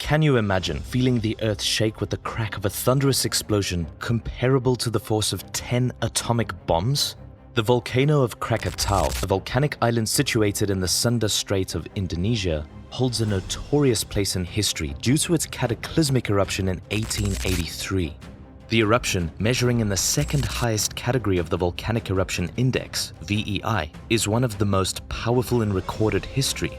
Can you imagine feeling the earth shake with the crack of a thunderous explosion comparable to the force of 10 atomic bombs? The volcano of Krakatau, a volcanic island situated in the Sunda Straits of Indonesia, holds a notorious place in history due to its cataclysmic eruption in 1883. The eruption, measuring in the second highest category of the Volcanic Eruption Index, VEI, is one of the most powerful in recorded history.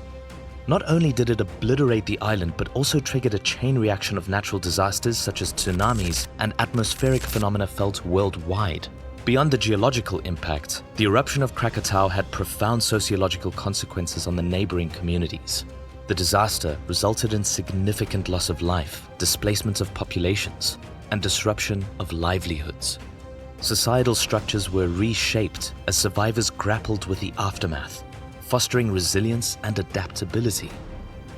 Not only did it obliterate the island, but also triggered a chain reaction of natural disasters such as tsunamis and atmospheric phenomena felt worldwide. Beyond the geological impact, the eruption of Krakatau had profound sociological consequences on the neighboring communities. The disaster resulted in significant loss of life, displacement of populations, and disruption of livelihoods. Societal structures were reshaped as survivors grappled with the aftermath, fostering resilience and adaptability.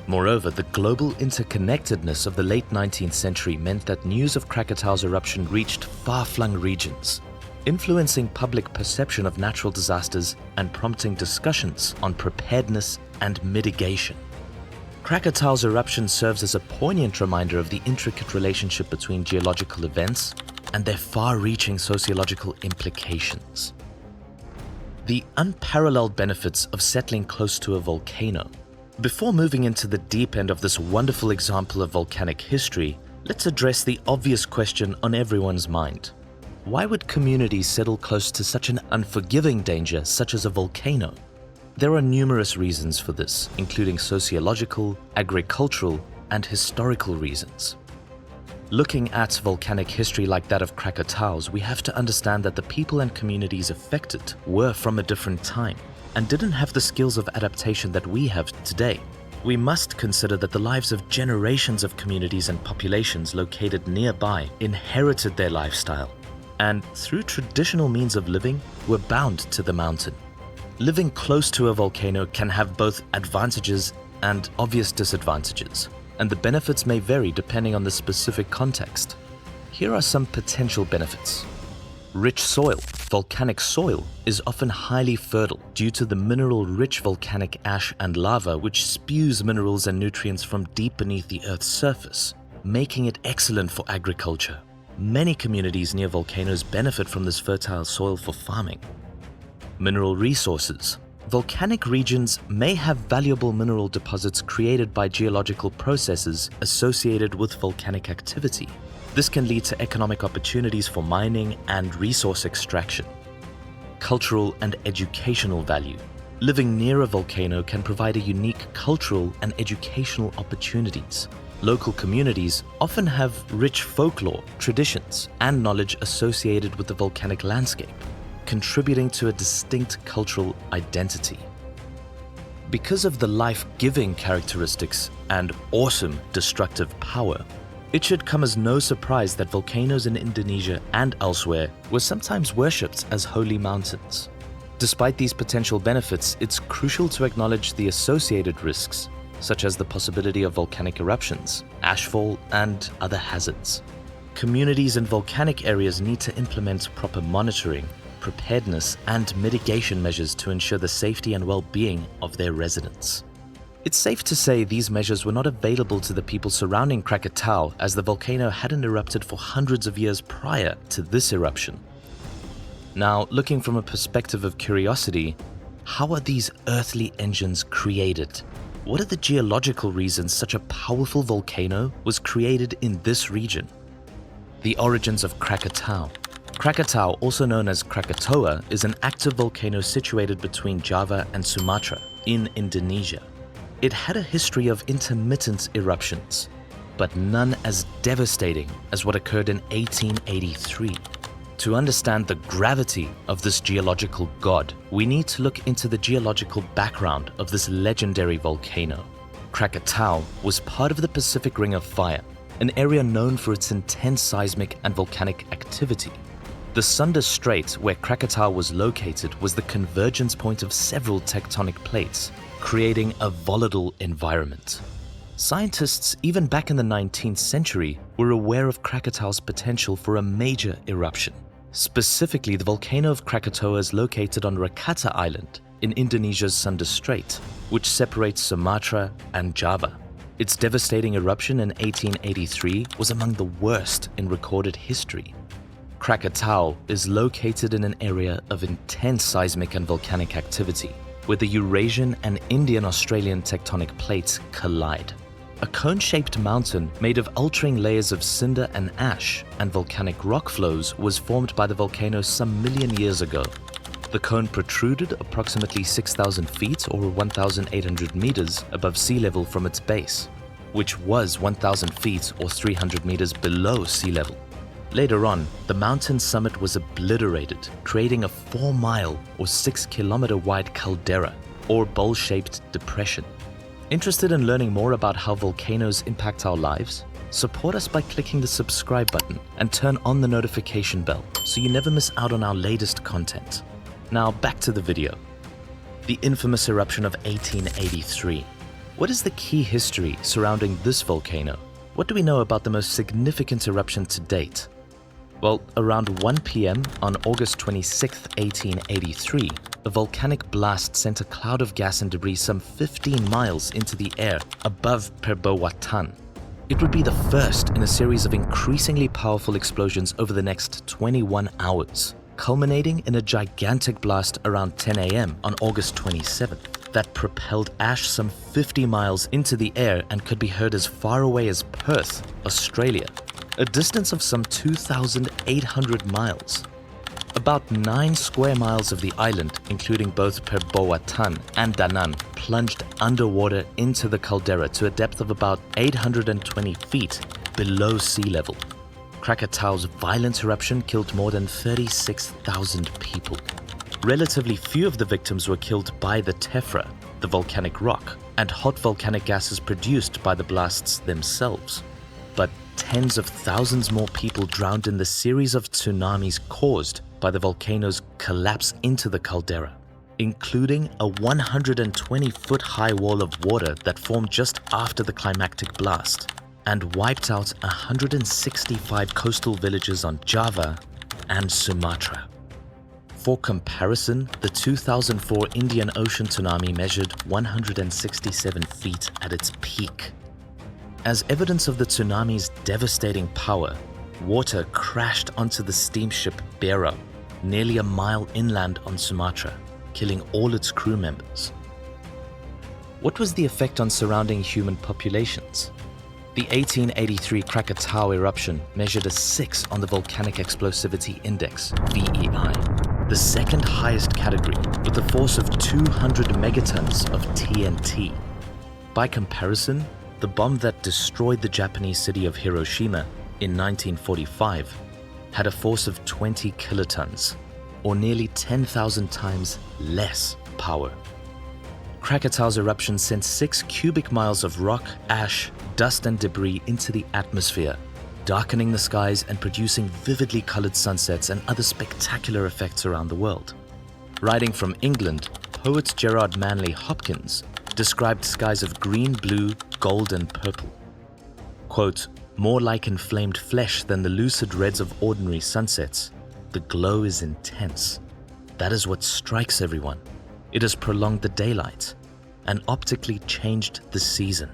Moreover, the global interconnectedness of the late 19th century meant that news of Krakatau's eruption reached far-flung regions, influencing public perception of natural disasters and prompting discussions on preparedness and mitigation. Krakatau's eruption serves as a poignant reminder of the intricate relationship between geological events and their far-reaching sociological implications. The unparalleled benefits of settling close to a volcano. Before moving into the deep end of this wonderful example of volcanic history, let's address the obvious question on everyone's mind. Why would communities settle close to such an unforgiving danger such as a volcano? There are numerous reasons for this, including sociological, agricultural, and historical reasons. Looking at volcanic history like that of Krakatau's, we have to understand that the people and communities affected were from a different time and didn't have the skills of adaptation that we have today. We must consider that the lives of generations of communities and populations located nearby inherited their lifestyle and, through traditional means of living, were bound to the mountain. Living close to a volcano can have both advantages and obvious disadvantages, and the benefits may vary depending on the specific context. Here are some potential benefits. Rich soil. Volcanic soil is often highly fertile due to the mineral-rich volcanic ash and lava which spews minerals and nutrients from deep beneath the Earth's surface, making it excellent for agriculture. Many communities near volcanoes benefit from this fertile soil for farming. Mineral resources. Volcanic regions may have valuable mineral deposits created by geological processes associated with volcanic activity. This can lead to economic opportunities for mining and resource extraction. Cultural and educational value. Living near a volcano can provide a unique cultural and educational opportunities. Local communities often have rich folklore, traditions, and knowledge associated with the volcanic landscape, contributing to a distinct cultural identity. Because of the life-giving characteristics and awesome destructive power, it should come as no surprise that volcanoes in Indonesia and elsewhere were sometimes worshipped as holy mountains. Despite these potential benefits, it's crucial to acknowledge the associated risks, such as the possibility of volcanic eruptions, ashfall, and other hazards. Communities in volcanic areas need to implement proper monitoring, preparedness, and mitigation measures to ensure the safety and well-being of their residents. It's safe to say these measures were not available to the people surrounding Krakatau, as the volcano hadn't erupted for hundreds of years prior to this eruption. Now, looking from a perspective of curiosity, how are these earthly engines created? What are the geological reasons such a powerful volcano was created in this region? The origins of Krakatau. Krakatau, also known as Krakatoa, is an active volcano situated between Java and Sumatra in Indonesia. It had a history of intermittent eruptions, but none as devastating as what occurred in 1883. To understand the gravity of this geological god, we need to look into the geological background of this legendary volcano. Krakatau was part of the Pacific Ring of Fire, an area known for its intense seismic and volcanic activity. The Sunda Straits, where Krakatau was located, was the convergence point of several tectonic plates, creating a volatile environment. Scientists, even back in the 19th century, were aware of Krakatau's potential for a major eruption. Specifically, the volcano of Krakatoa is located on Krakatau Island in Indonesia's Sunda Strait, which separates Sumatra and Java. Its devastating eruption in 1883 was among the worst in recorded history. Krakatau is located in an area of intense seismic and volcanic activity, where the Eurasian and Indian-Australian tectonic plates collide. A cone-shaped mountain made of altering layers of cinder and ash and volcanic rock flows was formed by the volcano some million years ago. The cone protruded approximately 6,000 feet or 1,800 meters above sea level from its base, which was 1,000 feet or 300 meters below sea level. Later on, the mountain's summit was obliterated, creating a 4-mile or 6-kilometer wide caldera, or bowl-shaped depression. Interested in learning more about how volcanoes impact our lives? Support us by clicking the subscribe button and turn on the notification bell so you never miss out on our latest content. Now back to the video. The infamous eruption of 1883. What is the key history surrounding this volcano? What do we know about the most significant eruption to date? Well, around 1 p.m. on August 26, 1883, a volcanic blast sent a cloud of gas and debris some 15 miles into the air above Perbawatan. It would be the first in a series of increasingly powerful explosions over the next 21 hours, culminating in a gigantic blast around 10 a.m. on August 27th that propelled ash some 50 miles into the air and could be heard as far away as Perth, Australia, a distance of some 2,800 miles. About 9 square miles of the island, including both Perbawatan and Danan, plunged underwater into the caldera to a depth of about 820 feet below sea level. Krakatau's violent eruption killed more than 36,000 people. Relatively few of the victims were killed by the tephra, the volcanic rock, and hot volcanic gases produced by the blasts themselves. But tens of thousands more people drowned in the series of tsunamis caused by the volcano's collapse into the caldera, including a 120-foot high wall of water that formed just after the climactic blast and wiped out 165 coastal villages on Java and Sumatra. For comparison, the 2004 Indian Ocean tsunami measured 167 feet at its peak. As evidence of the tsunami's devastating power, water crashed onto the steamship Bero, nearly a mile inland on Sumatra, killing all its crew members. What was the effect on surrounding human populations? The 1883 Krakatau eruption measured a 6 on the Volcanic Explosivity Index, VEI, the second highest category, with a force of 200 megatons of TNT. By comparison, the bomb that destroyed the Japanese city of Hiroshima in 1945 had a force of 20 kilotons, or nearly 10,000 times less power. Krakatau's eruption sent 6 cubic miles of rock, ash, dust and debris into the atmosphere, darkening the skies and producing vividly colored sunsets and other spectacular effects around the world. Writing from England, poet Gerard Manley Hopkins described skies of green, blue, gold and purple. Quote, "More like inflamed flesh than the lucid reds of ordinary sunsets. The glow is intense. That is what strikes everyone. It has prolonged the daylight and optically changed the season.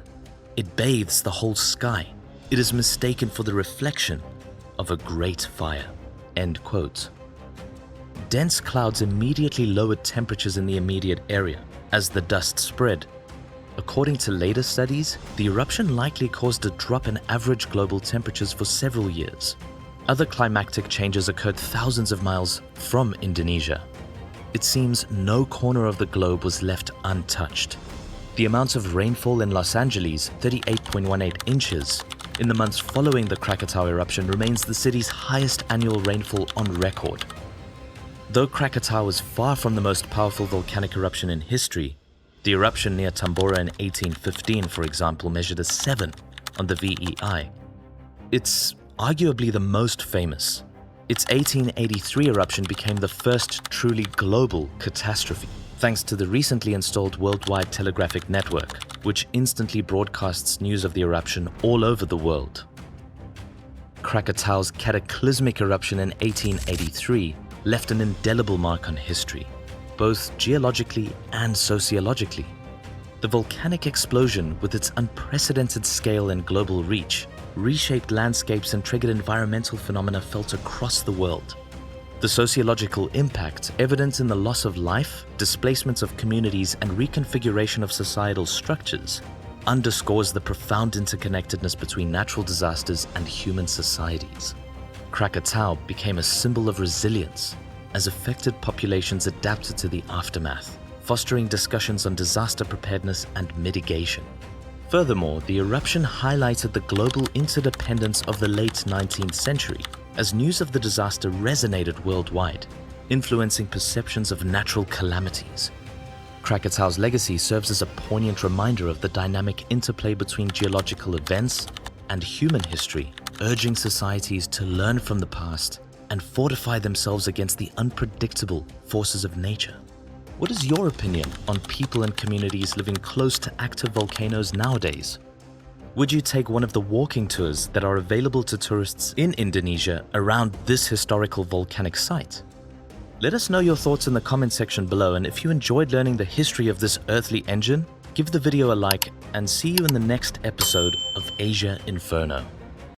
It bathes the whole sky. It is mistaken for the reflection of a great fire." End quote. Dense clouds immediately lowered temperatures in the immediate area as the dust spread. According to later studies, the eruption likely caused a drop in average global temperatures for several years. Other climactic changes occurred thousands of miles from Indonesia. It seems no corner of the globe was left untouched. The amount of rainfall in Los Angeles, 38.18 inches, in the months following the Krakatau eruption remains the city's highest annual rainfall on record. Though Krakatau was far from the most powerful volcanic eruption in history, the eruption near Tambora in 1815, for example, measured a 7 on the VEI. It's arguably the most famous. Its 1883 eruption became the first truly global catastrophe, thanks to the recently installed worldwide telegraphic network, which instantly broadcasts news of the eruption all over the world. Krakatau's cataclysmic eruption in 1883 left an indelible mark on history, both geologically and sociologically. The volcanic explosion, with its unprecedented scale and global reach, reshaped landscapes and triggered environmental phenomena felt across the world. The sociological impact, evident in the loss of life, displacement of communities, and reconfiguration of societal structures, underscores the profound interconnectedness between natural disasters and human societies. Krakatau became a symbol of resilience as affected populations adapted to the aftermath, fostering discussions on disaster preparedness and mitigation. Furthermore, the eruption highlighted the global interdependence of the late 19th century, as news of the disaster resonated worldwide, influencing perceptions of natural calamities. Krakatau's legacy serves as a poignant reminder of the dynamic interplay between geological events and human history, urging societies to learn from the past and fortify themselves against the unpredictable forces of nature. What is your opinion on people and communities living close to active volcanoes nowadays? Would you take one of the walking tours that are available to tourists in Indonesia around this historical volcanic site? Let us know your thoughts in the comment section below, and if you enjoyed learning the history of this earthly engine, give the video a like and see you in the next episode of Asia Inferno.